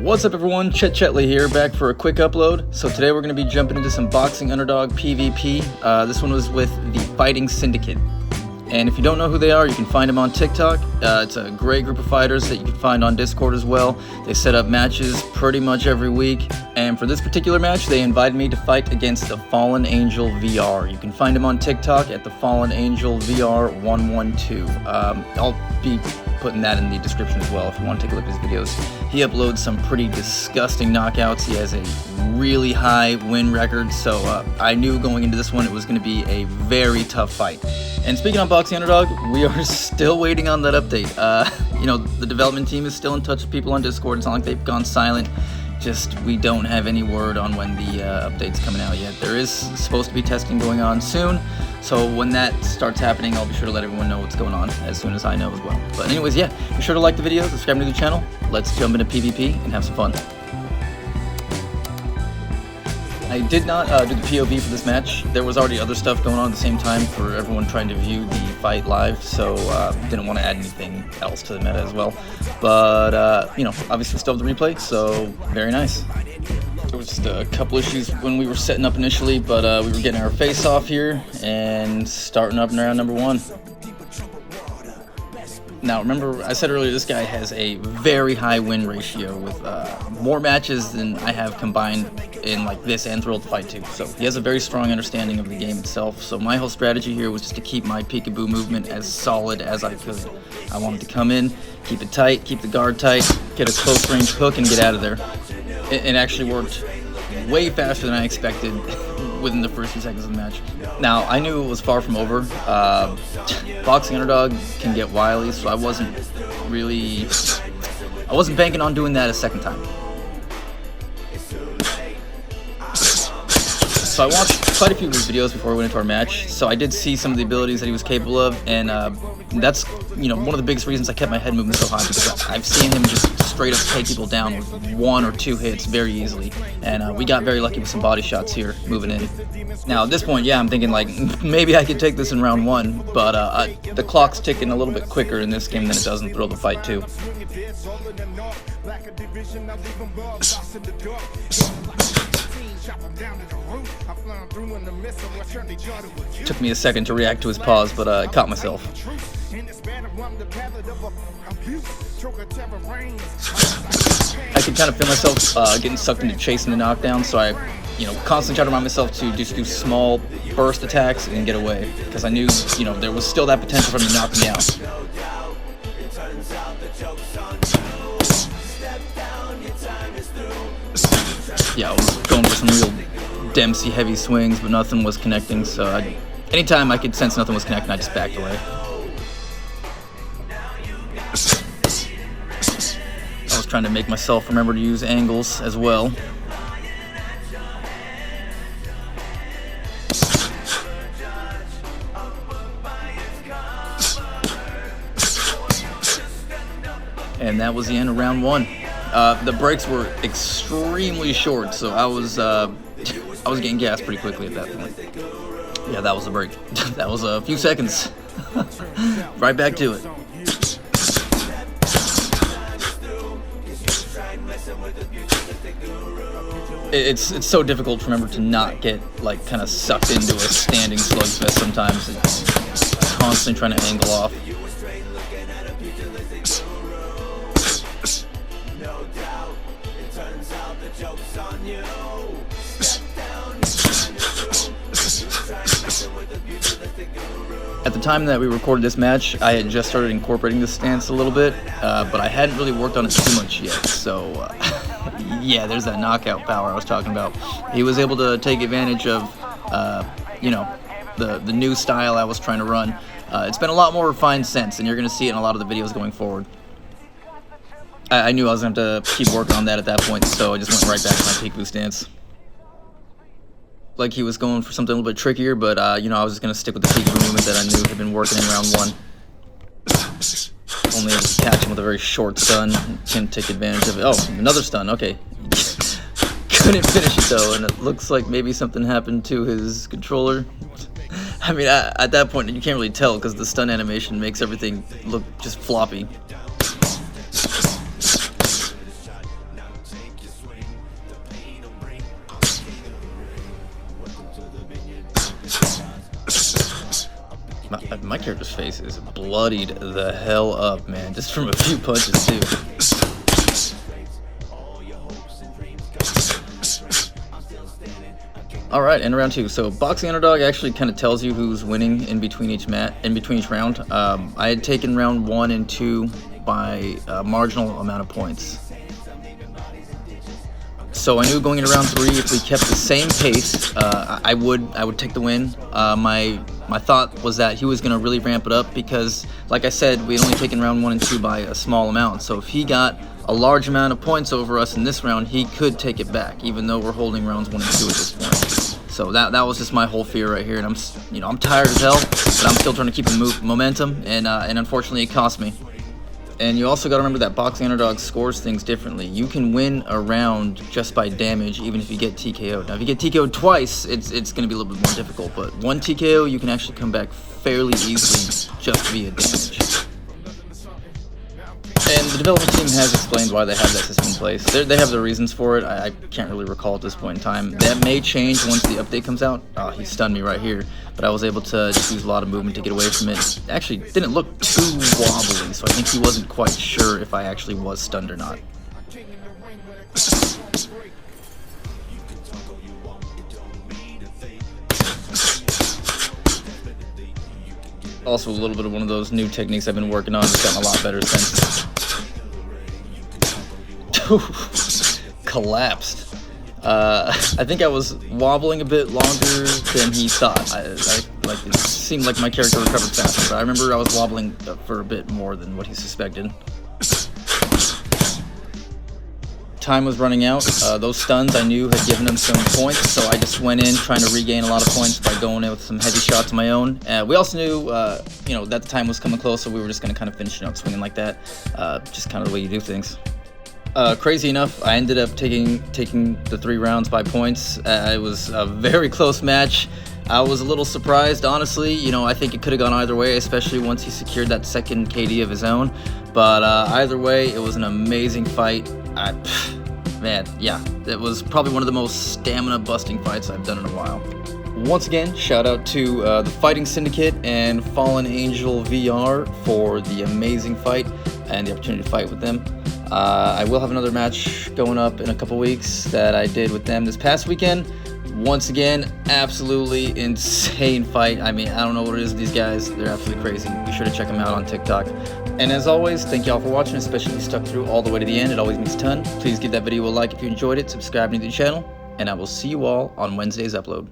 What's up everyone, ChetChetly here, back for a quick upload. So today we're going to be jumping into some boxing Underdog PvP. This one was with the Fighting Syndicate. And if you don't know who they are, you can find them on TikTok. It's a great group of fighters that you can find on Discord as well. They set up matches pretty much every week. And for this particular match, they invited me to fight against TheFallenAngelVR. You can find him on TikTok at TheFallenAngelVR112. I'll be putting that in the description as well if you want to take a look at his videos. He uploads some pretty disgusting knockouts. He has a really high win record, so I knew going into this one it was going to be a very tough fight. And speaking on Boxing Underdog, we are still waiting on that update. You know, the development team is still in touch with people on Discord. It's not like they've gone silent. Just we don't have any word on when the update's coming out yet. There is supposed to be testing going on soon, so when that starts happening, I'll be sure to let everyone know what's going on as soon as I know as well. But anyways, yeah, be sure to like the video, subscribe to the channel. Let's jump into PvP and have some fun. I did not do the POV for this match. There was already other stuff going on at the same time for everyone trying to view the fight live, so didn't want to add anything else to the meta as well. But, you know, obviously still have the replay, so very nice. There was just a couple issues when we were setting up initially, but we were getting our face off here and starting up in round number 1. Now, remember, I said earlier, this guy has a very high win ratio with more matches than I have combined in like this and Thrill to Fight 2. So he has a very strong understanding of the game itself. So my whole strategy here was just to keep my peekaboo movement as solid as I could. I wanted to come in, keep it tight, keep the guard tight, get a close range hook, and get out of there. It actually worked way faster than I expected within the first few seconds of the match. Now, I knew it was far from over. Boxing Underdog can get wily, so I wasn't banking on doing that a second time. So I watched quite a few of his videos before we went into our match, so I did see some of the abilities that he was capable of, and that's, you know, one of the biggest reasons I kept my head moving so high, because I've seen him just straight up take people down with 1 or 2 hits very easily, and we got very lucky with some body shots here moving in. Now at this point, yeah, I'm thinking like maybe I could take this in round 1, but the clock's ticking a little bit quicker in this game than it does in Thrill to Fight 2. Took me a second to react to his pause, but I caught myself. I could kind of feel myself getting sucked into chasing the knockdown, so I, you know, constantly tried to remind myself to just do small burst attacks and get away, because I knew, you know, there was still that potential for him to knock me out. Yeah, I was going for some real Dempsey heavy swings, but nothing was connecting, so anytime I could sense nothing was connecting, I just backed away. I was trying to make myself remember to use angles as well. And that was the end of round 1. The breaks were extremely short, so I was getting gassed pretty quickly at that point. Yeah, that was the break. That was a few seconds. Right back to it. It's so difficult to remember to not get like kind of sucked into a standing slugfest sometimes. It's constantly trying to angle off. At the time that we recorded this match, I had just started incorporating this stance a little bit, but I hadn't really worked on it too much yet, so yeah, there's that knockout power I was talking about. He was able to take advantage of, you know, the new style I was trying to run. It's been a lot more refined since, and you're going to see it in a lot of the videos going forward. I knew I was going to have to keep working on that at that point, so I just went right back to my peekaboo stance. Like he was going for something a little bit trickier, but you know, I was just gonna stick with the peekaboo movement that I knew had been working in round 1. Only able to catch him with a very short stun. Can't take advantage of it. Oh, another stun. Okay. Couldn't finish it though, and it looks like maybe something happened to his controller. I mean, at that point, you can't really tell because the stun animation makes everything look just floppy. My character's face is bloodied the hell up, man, just from a few punches, too. Alright, and round 2. So boxing Underdog actually kind of tells you who's winning in between each round. I had taken round 1 and 2 by a marginal amount of points. So I knew going into round 3, if we kept the same pace, I would take the win. My thought was that he was going to really ramp it up because, like I said, we had only taken round 1 and 2 by a small amount. So if he got a large amount of points over us in this round, he could take it back, even though we're holding rounds 1 and 2 at this point. So that was just my whole fear right here, and I'm tired as hell, but I'm still trying to keep the momentum, and unfortunately it cost me. And you also got to remember that boxing Underdog scores things differently. You can win a round just by damage, even if you get TKO'd. Now, if you get TKO'd twice, it's going to be a little bit more difficult. But one TKO, you can actually come back fairly easily just via damage. And the development team has explained why they have that system in place. They have their reasons for it. I can't really recall at this point in time. That may change once the update comes out. Oh, he stunned me right here. But I was able to just use a lot of movement to get away from it. Actually, didn't look too wobbly, so I think he wasn't quite sure if I actually was stunned or not. Also, a little bit of one of those new techniques I've been working on. It's gotten a lot better since. Collapsed. I think I was wobbling a bit longer than he thought. It seemed like my character recovered faster, but I remember I was wobbling for a bit more than what he suspected. Time was running out. Those stuns I knew had given him some points, so I just went in trying to regain a lot of points by going in with some heavy shots of my own. We also knew, that the time was coming close, so we were just going to kind of finish it out swinging like that. Just kind of the way you do things. Crazy enough, I ended up taking the 3 rounds by points. It was a very close match. I was a little surprised, honestly. I think it could have gone either way, especially once he secured that second KD of his own. But either way, it was an amazing fight. Man, yeah, it was probably one of the most stamina-busting fights I've done in a while. Once again, shout out to the Fighting Syndicate and TheFallenAngelVR for the amazing fight and the opportunity to fight with them. I will have another match going up in a couple weeks that I did with them this past weekend. Once again, absolutely insane fight. I mean, I don't know what it is with these guys. They're absolutely crazy. Be sure to check them out on TikTok. And as always, thank y'all for watching, especially if you stuck through all the way to the end. It always means a ton. Please give that video a like if you enjoyed it, subscribe to the channel, and I will see you all on Wednesday's upload.